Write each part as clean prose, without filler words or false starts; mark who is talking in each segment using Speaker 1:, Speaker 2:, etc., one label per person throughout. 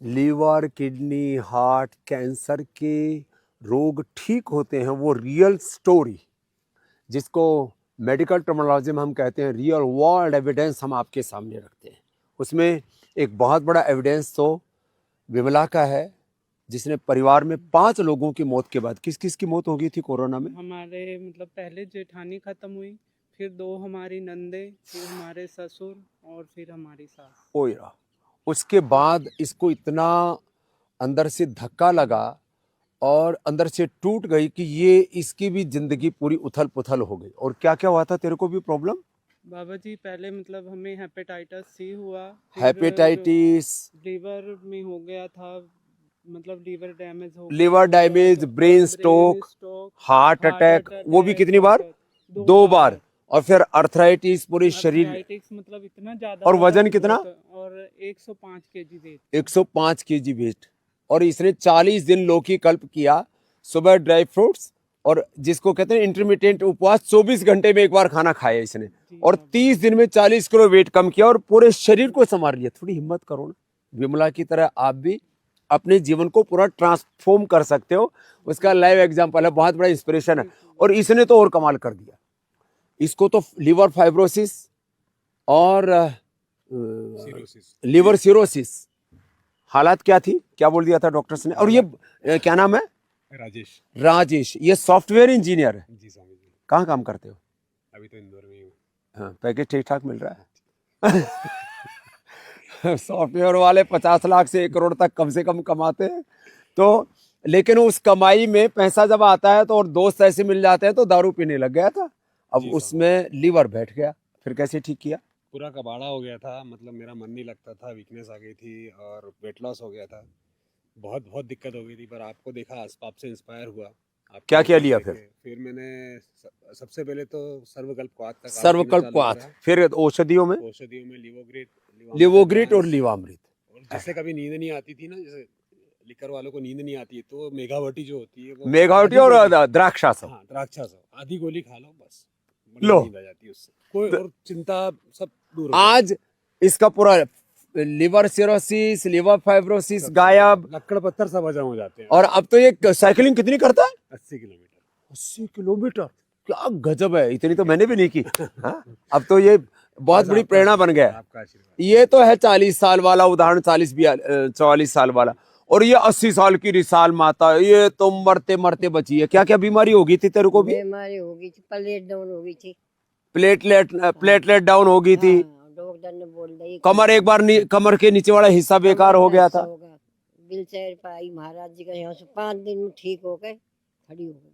Speaker 1: Liver, kidney, heart, cancer के रोग ठीक होते हैं, वो रियल स्टोरी, जिसको मेडिकल टर्मिनोलॉजी में हम कहते हैं रियल वर्ल्ड एविडेंस, हम आपके सामने रखते हैं। उसमें एक बहुत बड़ा एविडेंस तो विमला का है, जिसने परिवार में 5 लोगों की मौत के बाद, किस किस की मौत हो गई थी कोरोना में?
Speaker 2: हमारे मतलब पहले जेठानी खत्म हुई, फिर 2 हमारी नंदे, फिर हमारे ससुर और फिर हमारी सास।
Speaker 1: ओया, उसके बाद इसको इतना अंदर से धक्का लगा और अंदर से टूट गई कि ये इसकी भी जिंदगी पूरी उथल पुथल हो गई। और क्या क्या हुआ था, तेरे को भी प्रॉब्लम?
Speaker 2: बाबा जी पहले मतलब हमें हेपेटाइटिस सी हुआ, फिर
Speaker 1: हेपेटाइटिस,
Speaker 2: लीवर में हो गया था, मतलब लीवर डैमेज हो गया,
Speaker 1: liver damage, brain stroke, heart attack, वो भी कितनी बार? 2 बार। और फिर अर्थराइटिस पूरे शरीर,
Speaker 2: आर्थराइटिस मतलब इतना ज्यादा
Speaker 1: और
Speaker 2: था,
Speaker 1: वजन कितना?
Speaker 2: और 105 केजी वेट।
Speaker 1: 105 KG wait. और इसने 40 दिन लौकी कल्प किया, सुबह ड्राई फ्रूट्स, और जिसको कहते हैं इंटरमिटेंट उपवास, 24 घंटे में एक बार खाना खाया इसने, और 30 दिन में 40 किलो वेट कम किया और पूरे शरीर को संवार लिया। थोड़ी हिम्मत करो ना, विमला की तरह आप भी अपने जीवन को पूरा ट्रांसफॉर्म कर सकते हो। उसका लाइव एग्जांपल है, बहुत बड़ा इंस्पिरेशन है। और इसने तो और कमाल कर दिया, इसको तो लिवर फाइब्रोसिस और लिवर सिरोसिस, हालात क्या थी, क्या बोल दिया था डॉक्टर्स ने? और ये क्या नाम है?
Speaker 3: राजेश।
Speaker 1: राजेश, ये सॉफ्टवेयर इंजीनियर है।
Speaker 3: जी स्वामी जी।
Speaker 1: कहाँ काम करते हो?
Speaker 3: अभी तो इंदौर में ही हूँ।
Speaker 1: हाँ, पैकेज ठीक ठाक मिल रहा है? सॉफ्टवेयर वाले 50 लाख से 1 करोड़ तक कम से कम कमाते हैं। तो लेकिन उस कमाई में पैसा जब आता है तो, और दोस्त ऐसे मिल जाते हैं तो दारू पीने लग गया था। अब उसमें लीवर बैठ गया, फिर कैसे ठीक किया?
Speaker 3: पूरा कबाड़ा हो गया था, मतलब मेरा मन नहीं लगता था, वीकनेस आ गई थी और वेट लॉस हो गया था। बहुत बहुत दिक्कत हो गई थी, पर आपको देखा, आपसे इंस्पायर हुआ।
Speaker 1: क्या क्या लिया फिर?
Speaker 3: फिर मैंने सबसे पहले तो सर्वकल्प क्वाथ का
Speaker 1: सर्वकल्प क्वाथ, फिर औषधियों में
Speaker 3: औषधियों में लिवोग्रिट
Speaker 1: लिवोग्रिट और लिवामृत।
Speaker 3: और जिससे कभी नींद नहीं आती थी ना, जैसे लिकर वालों को नींद नहीं आती है, तो मेघावटी जो होती है वो,
Speaker 1: मेघावटी और द्राक्षासव,
Speaker 3: हाँ द्राक्षासव, आधी गोली खा लो बस,
Speaker 1: लो,
Speaker 3: नींद आ जाती है उससे, कोई और चिंता सब दूर हो
Speaker 1: आज इसका पूरा लिवर सिरोसिस, लिवर फाइब्रोसिस गायब,
Speaker 3: लक्कड़ पत्थर सब हजम हो जाते हैं।
Speaker 1: और अब तो ये साइकिलिंग कितनी करता है?
Speaker 3: 80 किलोमीटर।
Speaker 1: 80 किलोमीटर, क्या गजब है, इतनी तो मैंने भी नहीं की। हाँ? अब तो ये बहुत बड़ी प्रेरणा बन गया है।
Speaker 3: आपका आशीर्वाद।
Speaker 1: ये तो है 40 साल वाला उदाहरण, 44 साल वाला, और ये 80 साल की रिसाल माता, ये तो मरते मरते बची है। क्या क्या बीमारी होगी थी तेरे को भी?
Speaker 4: बीमारी हो गई थी, प्लेट डाउन हो गई थी,
Speaker 1: प्लेटलेट डाउन हो गई थी।
Speaker 4: डॉक्टर ने बोल दिया
Speaker 1: कमर एक बार कमर के नीचे वाला हिस्सा बेकार हो गया था।
Speaker 4: व्हील चेयर पर आई महाराज जी का, यहाँ से 5 दिन में ठीक हो गए, खड़ी हो गई।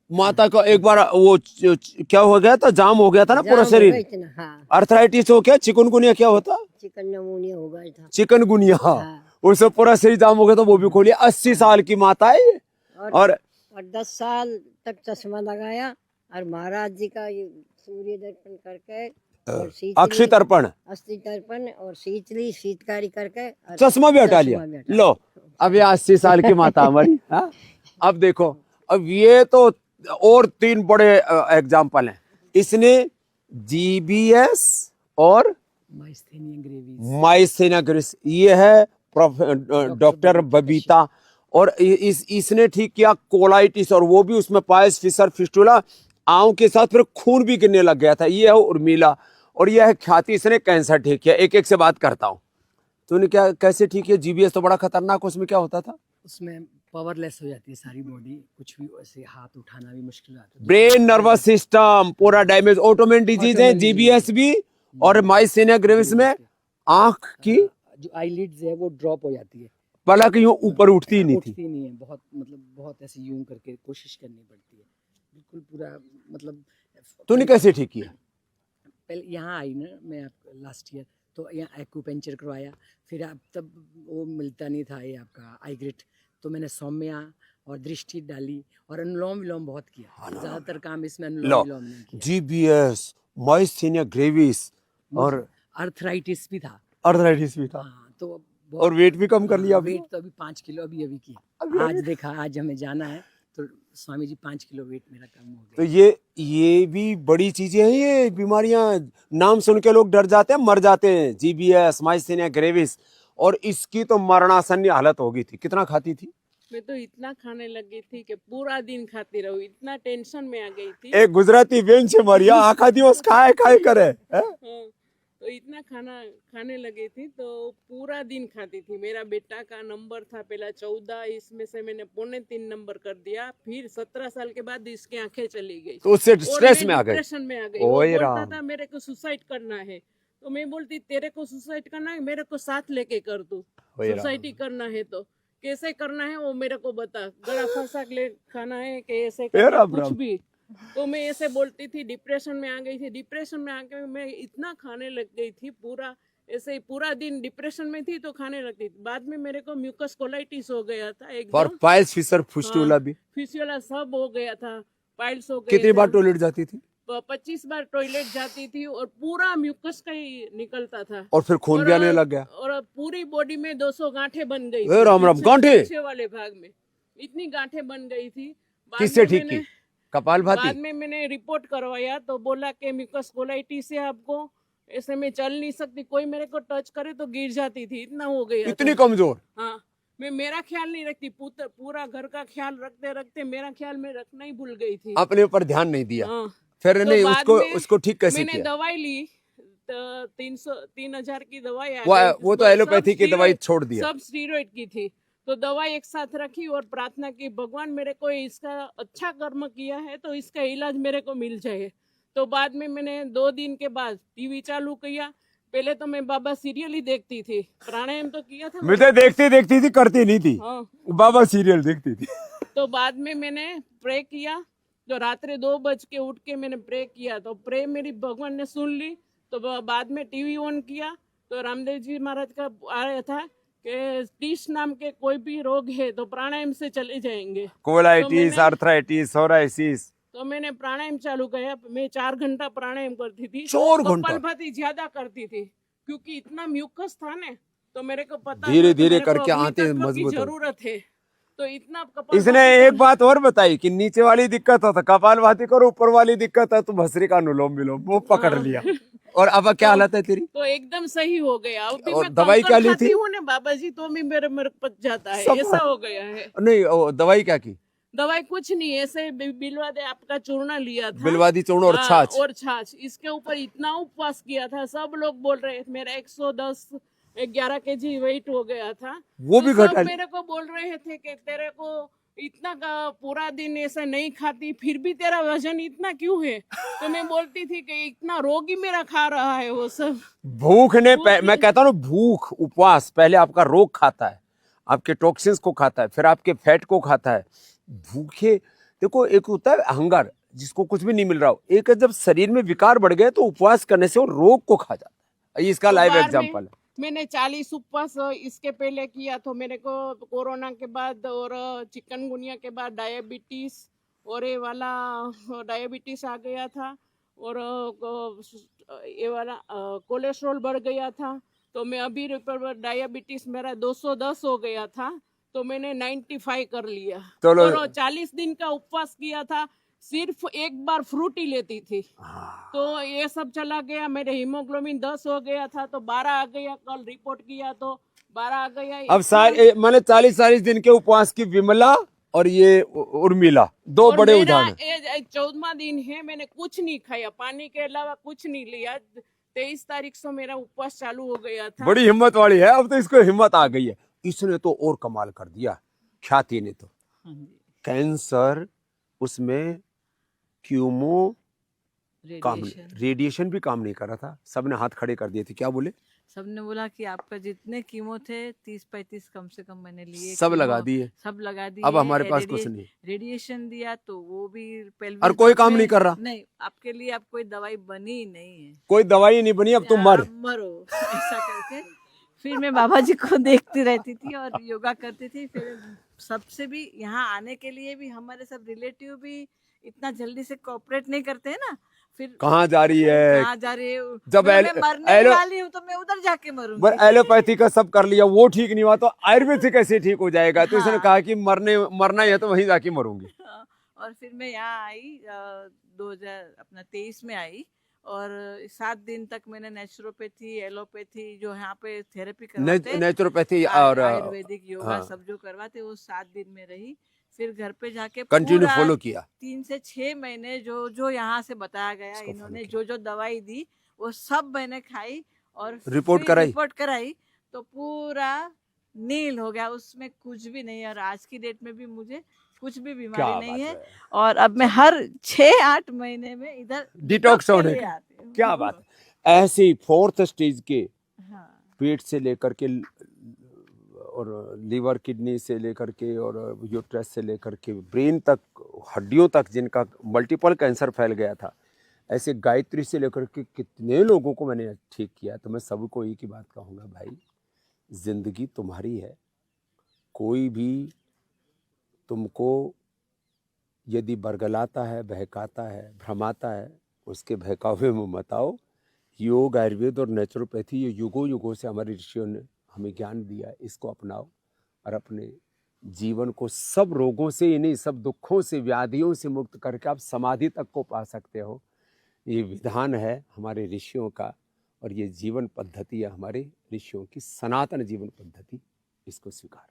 Speaker 1: माता का एक बार वो क्या हो गया था, जाम हो गया था ना पूरा शरीर।
Speaker 4: हाँ,
Speaker 1: अर्थराइटिस हो गया, चिकनगुनिया क्या होता?
Speaker 4: चिकनगुनिया हो गया था।
Speaker 1: चिकनगुनिया,
Speaker 4: हाँ।
Speaker 1: उससे पूरा शरीर जाम हो गया, तो वो भी खोलिए। 80 साल की माता है ये। और
Speaker 4: 10 साल तक चश्मा लगाया, और महाराज जी का ये सूर्य दर्पण करके, और
Speaker 1: अक्षय तर्पण,
Speaker 4: अस्थि तर्पण और शीतली शीतकारी करके
Speaker 1: चश्मा भी हटा लिया। लो, अब ये 80 साल की माता हमारी। हाँ? अब देखो, अब ये तो और 3 बड़े एग्जाम्पल हैं। इसने जीबीएस और माइस्थेनिया ग्रेविस, ये है डॉक्टर बबीता, और इसने ठीक किया कोलाइटिस, और वो भी उसमें पायस फिशर फिस्टुला, आंव के साथ फिर खून भी गिरने लग गया था। ये है उर्मिला, और यह है ख्याति, इसने कैंसर ठीक किया। एक एक से बात करता हूँ। तूने क्या कैसे ठीक किया? जीबीएस तो बड़ा खतरनाक, उसमें क्या होता था?
Speaker 5: उसमें पावरलेस हो जाती है सारी बॉडी, कुछ भी ऐसे हाथ उठाना भी मुश्किल आता है।
Speaker 1: ब्रेन नर्वस सिस्टम पूरा डैमेज, ऑटोमेन डिजीज है, जीबीएस भी, और माइस्थेनिया ग्रेविस में आंख की
Speaker 5: जो आईलिड्स है वो ड्रॉप हो जाती है,
Speaker 1: पलक यूं ऊपर उठती ही नहीं थी।
Speaker 5: उठती नहीं है, बहुत मतलब बहुत ऐसे यूं करके कोशिश करनी पड़ती है, बिल्कुल पूरा मतलब।
Speaker 1: तूने कैसे ठीक किया?
Speaker 5: पहले यहाँ आई ना मैं लास्ट ईयर, तो यहाँ एक्यूपेंचर करवाया, फिर आप तब वो मिलता नहीं था ये आपका आईग्रिट, तो मैंने सौम्या और दृष्टि डाली, और अनुलोम विलोम बहुत किया। ज्यादातर काम इसमें अनुलोम विलोम नहीं किया।
Speaker 1: जीबीएस, माइस्थेनिया ग्रेविस और
Speaker 5: अर्थराइटिस भी था।
Speaker 1: अर्थराइटिस भी था।
Speaker 5: हाँ, तो
Speaker 1: और वेट भी कम कर लिया अभी?
Speaker 5: वेट तो अभी 5 किलो अभी किया। आज देखा, आज हमें जाना है, तो स्वामी जी 5 किलो वेट मेरा कम हो गया।
Speaker 1: तो ये भी बड़ी चीजें हैं। ये बीमारियां नाम सुन के लोग डर जाते हैं, मर जाते हैं। जीबीएस, माइस्थेनिया ग्रेविस, और इसकी तो मरणासन्न हालत हो गई थी। कितना खाती थी?
Speaker 2: मैं तो इतना खाने लग गई थी कि पूरा दिन खाती रही, इतना टेंशन में आ गई थी।
Speaker 1: एक गुजराती बेन छे मरिया आखा दिवस खाए खाए करे हैं?
Speaker 2: हाँ, तो इतना खाना खाने लगी थी तो पूरा दिन खाती थी। मेरा बेटा का नंबर था पहला 14, इसमें से मैंने 3.25 नंबर कर दिया। फिर 17 साल के बाद इसकी आंखें चली गई
Speaker 1: तो उससे
Speaker 2: और
Speaker 1: स्ट्रेस
Speaker 2: मैं
Speaker 1: में आ गए।
Speaker 2: डिप्रेशन में आ गई। वो
Speaker 1: ओए
Speaker 2: बोलता
Speaker 1: राम।
Speaker 2: था मेरे को सुसाइड करना है, तो मैं बोलती तेरे को सुसाइड करना है, मेरे को साथ लेके कर तू।
Speaker 1: ओए राम।
Speaker 2: सुसाइड करना है तो कैसे करना है वो मेरे को बता, गला फंसा के खाना है कि ऐसे
Speaker 1: ए
Speaker 2: करना,
Speaker 1: राम
Speaker 2: कुछ
Speaker 1: राम।
Speaker 2: भी। तो मैं ऐसे बोलती थी, डिप्रेशन में आ गई थी। डिप्रेशन में आके मैं इतना खाने लग गई थी, पूरा ऐसे ही पूरा दिन डिप्रेशन में थी तो खाने लगती थी। बाद में मेरे को म्यूकस कोलाइटिस हो गया था
Speaker 1: और
Speaker 2: एकदम,
Speaker 1: पाइल्स फिशर फुस्टुला भी।
Speaker 2: फिसियोला सब हो गया था, पाइल्स हो गए
Speaker 1: कितनी
Speaker 2: थे।
Speaker 1: बार टॉयलेट जाती थी?
Speaker 2: 25 बार टॉयलेट जाती थी और पूरा म्यूकस का ही निकलता था।
Speaker 1: और फिर खून भी आने लग गया।
Speaker 2: और पूरी बॉडी में 200 गांठें बन गई
Speaker 1: ए राम राम, गांठें?
Speaker 2: पीछे वाले भाग में इतनी गांठें बन गई थी। बाद
Speaker 1: किससे
Speaker 2: में
Speaker 1: ठीक
Speaker 2: मैंने-
Speaker 1: की? कपाल
Speaker 2: बाद
Speaker 1: भाती?
Speaker 2: में मैंने रिपोर्ट करवाया तो बोला कि म्यूकस कोलाइटिस है आपको, ऐसे में चल नहीं सकती, कोई मेरे को टच करे तो गिर जाती थी, इतना हो गया
Speaker 1: इतनी
Speaker 2: था।
Speaker 1: कमजोर?
Speaker 2: हाँ, मैं मेरा ख्याल नहीं रखती, पूरा घर का ख्याल रखते रखते मेरा ख्याल में रखना ही भूल गई थी।
Speaker 1: अपने ऊपर ध्यान नहीं दिया।
Speaker 2: हाँ,
Speaker 1: फिर
Speaker 2: तो
Speaker 1: नहीं
Speaker 2: बाद
Speaker 1: उसको
Speaker 2: में
Speaker 1: उसको ठीक कैसे
Speaker 2: मैंने
Speaker 1: किया?
Speaker 2: दवाई ली तो 3,000 की दवाई आ
Speaker 1: वो
Speaker 2: गई।
Speaker 1: वो तो
Speaker 2: सब
Speaker 1: एलोपैथी की दवाई
Speaker 2: स्टीरॉइड-
Speaker 1: छोड़ दिया।
Speaker 2: सब स्टीरॉइड की थी। तो दवाई एक साथ रखी और प्रार्थना की, भगवान मेरे को इसका अच्छा कर्म किया है तो इसका इलाज मेरे को मिल जाए। तो बाद में मैंने 2 दिन के बाद टीवी चालू किया। पहले तो मैं बाबा सीरियल ही देखती थी, प्राणायाम तो किया था
Speaker 1: मुझे देखती देखती थी, करती नहीं थी।
Speaker 2: हाँ।
Speaker 1: बाबा सीरियल देखती थी।
Speaker 2: तो बाद में मैंने प्रे किया, तो रात्रि 2 बज के उठ के मैंने प्रे किया, तो प्रे मेरी भगवान ने सुन ली। तो बाद में टीवी ऑन किया तो रामदेव जी महाराज का आया था कि टीस नाम के कोई भी रोग है तो प्राणायाम से चले जाएंगे।
Speaker 1: कोलाइटिस,
Speaker 2: तो मैंने-
Speaker 1: आर्थराइटिस, सोराइसिस।
Speaker 2: तो मैंने प्राणायाम चालू किया। मैं 4 घंटा प्राणायाम करती थी।
Speaker 1: 4 घंटा?
Speaker 2: कपालभाति ज्यादा करती थी क्योंकि इतना म्यूकस था ना, तो मेरे को पता
Speaker 1: धीरे
Speaker 2: था कि
Speaker 1: धीरे
Speaker 2: मेरे को
Speaker 1: करके
Speaker 2: अभी
Speaker 1: आंतें
Speaker 2: तत्व की
Speaker 1: मजबूत हो।
Speaker 2: जरूरत है। तो इतना कपालभाति
Speaker 1: इसने एक बात और बताई कि नीचे वाली दिक्कत हो तो कपालभाति करो, ऊपर वाली दिक्कत है तो भस्त्रिका अनुलोम विलोम, वो पकड़ लिया। और अब क्या हालत है तेरी?
Speaker 2: तो एकदम सही हो गया। अभी
Speaker 1: और
Speaker 2: मैं
Speaker 1: दवाई
Speaker 2: कंकर
Speaker 1: क्या ली
Speaker 2: खाती
Speaker 1: थी?
Speaker 2: हूँ ना बाबा जी, तो भी मेरे पच जाता है,
Speaker 1: सब-
Speaker 2: ऐसा हो गया है।
Speaker 1: नहीं, वो दवाई क्या की?
Speaker 2: दवाई कुछ नहीं, ऐसे बिलवादे आपका चूर्ण लिया था,
Speaker 1: बिलवादी चूर्ण और
Speaker 2: हाँ,
Speaker 1: छाछ।
Speaker 2: और छाछ। इसके ऊपर इतना उपवास किया था, सब लोग बोल रहे थे। मेरा 111 kg वेट हो गया था।
Speaker 1: वो
Speaker 2: तो
Speaker 1: भी
Speaker 2: सब
Speaker 1: घटा ली।
Speaker 2: मेरे को बोल रहे थे कि तेरे को इतना पूरा दिन ऐसा नहीं खाती फिर भी तेरा वजन इतना क्यों है? तो मैं बोलती थी कि इतना रोग ही मेरा खा रहा है वो सब।
Speaker 1: भूख ने मैं कहता हूँ भूख, उपवास पहले आपका रोग खाता है, आपके टॉक्सिन्स को खाता है, फिर आपके फैट को खाता है। भूखे देखो, एक होता है हंगर जिसको कुछ भी नहीं मिल रहा हो, एक है जब शरीर में विकार बढ़ गए तो उपवास करने से वो रोग को खा जाता है। इसका
Speaker 2: तो
Speaker 1: लाइव
Speaker 2: बार में
Speaker 1: एग्जांपल है।
Speaker 2: मैंने 40 उपवास इसके पहले किया, तो मेरे को कोरोना के बाद और चिकनगुनिया के बाद डायबिटीज और ये वाला डायबिटीज आ गया था और ये वाला कोलेस्ट्रॉल बढ़ गया था। तो मैं अभी डायबिटीज मेरा 210 हो गया था, तो मैंने 95 कर लिया।
Speaker 1: चलो।
Speaker 2: और 40 दिन का उपवास किया था, सिर्फ एक बार फ्रूट ही लेती थी। तो ये सब चला गया। मेरे हीमोग्लोबिन 10 हो गया था तो 12 आ गया, कल रिपोर्ट किया तो 12 आ गया।
Speaker 1: अब सारे मैंने 40 दिन के उपवास की विमला और ये उर्मिला, दो
Speaker 2: और
Speaker 1: बड़े
Speaker 2: मेरा
Speaker 1: उदाहरण।
Speaker 2: 14वां दिन है, मैंने कुछ नहीं खाया, पानी के अलावा कुछ नहीं लिया। 23 तारीख से मेरा उपवास चालू हो गया था।
Speaker 1: बड़ी हिम्मत वाली है, अब तो इसको हिम्मत आ गई है। इसने तो और कमाल कर दिया, ख्याति ने तो। कैंसर, उसमें क्यूमो काम, रेडिएशन भी काम नहीं कर रहा था, सबने हाथ खड़े कर दिए थे। क्या बोले?
Speaker 6: सबने बोला कि आपका जितने कीमो थे 30-35 कम से कम मैंने लिए,
Speaker 1: सब
Speaker 6: कीमो
Speaker 1: लगा दिए।
Speaker 6: सब लगा दिए।
Speaker 1: अब हमारे पास कुछ नहीं।
Speaker 6: रेडिएशन दिया तो वो भी pelvis
Speaker 1: और कोई
Speaker 6: belt
Speaker 1: काम
Speaker 6: में-
Speaker 1: नहीं कर रहा।
Speaker 6: नहीं, आपके लिए अब कोई दवाई बनी ही नहीं है,
Speaker 1: कोई दवाई नहीं बनी, अब तुम मर।
Speaker 6: आप मरो ऐसा करके। फिर मैं बाबा जी को देखती रहती थी और योगा करती थी। फिर सबसे भी यहाँ आने के लिए भी हमारे सब रिलेटिव भी इतना जल्दी से कोऑपरेट नहीं करते हैं ना। फिर
Speaker 1: कहाँ जा रही है?
Speaker 6: कहाँ जा रही है?
Speaker 1: जब
Speaker 6: बोला, मैं मरने
Speaker 1: एलो-
Speaker 6: वाली हूँ तो मैं उधर जाके मरूंगी।
Speaker 1: एलोपैथी का सब कर लिया, वो ठीक नहीं हुआ तो आयुर्वेदिक कैसे ठीक हो जाएगा? तो इसने
Speaker 6: हाँ।
Speaker 1: कहा कि मरना ही है तो वहीं जाके मरूंगी।
Speaker 6: और फिर मैं यहाँ आई 2023 में आई और 7 दिन तक मैंने नेचुरोपैथी, एलोपैथी जो यहाँ पे थेरेपी करवाते हैं,
Speaker 1: नेचुरोपैथी और
Speaker 6: आयुर्वेदिक योगा
Speaker 1: हाँ।
Speaker 6: सब जो करवाते वो 7 दिन में रही। फिर घर पे जाके
Speaker 1: कंटिन्यू
Speaker 6: पूरा
Speaker 1: फॉलो किया।
Speaker 6: 3 से 6 महीने जो जो यहाँ से बताया गया,
Speaker 1: उसको
Speaker 6: इन्होंने
Speaker 1: follow
Speaker 6: जो जो दवाई दी वो सब मैंने खाई और
Speaker 1: रिपोर्ट
Speaker 6: फिर
Speaker 1: कराई?
Speaker 6: रिपोर्ट कराई तो पूरा नील हो गया, उसमें कुछ भी नहीं है। और आज की डेट में भी मुझे कुछ भी
Speaker 1: क्या
Speaker 6: बीमारी नहीं
Speaker 1: बात
Speaker 6: है।
Speaker 1: है,
Speaker 6: और अब मैं हर 6-8 महीने में इधर
Speaker 1: डिटॉक्स
Speaker 6: के
Speaker 1: होने
Speaker 6: लिए
Speaker 1: का।
Speaker 6: आती हूँ।
Speaker 1: क्या बात है। ऐसे ही 4th स्टेज के
Speaker 6: हाँ
Speaker 1: पेट से लेकर के और लीवर, किडनी से लेकर के और यूट्रस से लेकर के ब्रेन तक, हड्डियों तक जिनका मल्टीपल कैंसर फैल गया था, ऐसे गायत्री से लेकर के कितने लोगों को मैंने ठीक किया। तो मैं सबको एक ही बात कहूँगा, भाई जिंदगी तुम्हारी है। कोई भी तुमको यदि बरगलाता है, बहकाता है, भ्रमाता है, उसके बहकावे में मत आओ। योग, आयुर्वेद और नेचुरोपैथी ये युगों युगों से हमारे ऋषियों ने हमें ज्ञान दिया है। इसको अपनाओ और अपने जीवन को सब रोगों से, इन्हीं सब दुखों से, व्याधियों से मुक्त करके आप समाधि तक को पा सकते हो। ये विधान है हमारे ऋषियों का और ये जीवन पद्धति है हमारे ऋषियों की, सनातन जीवन पद्धति। इसको स्वीकार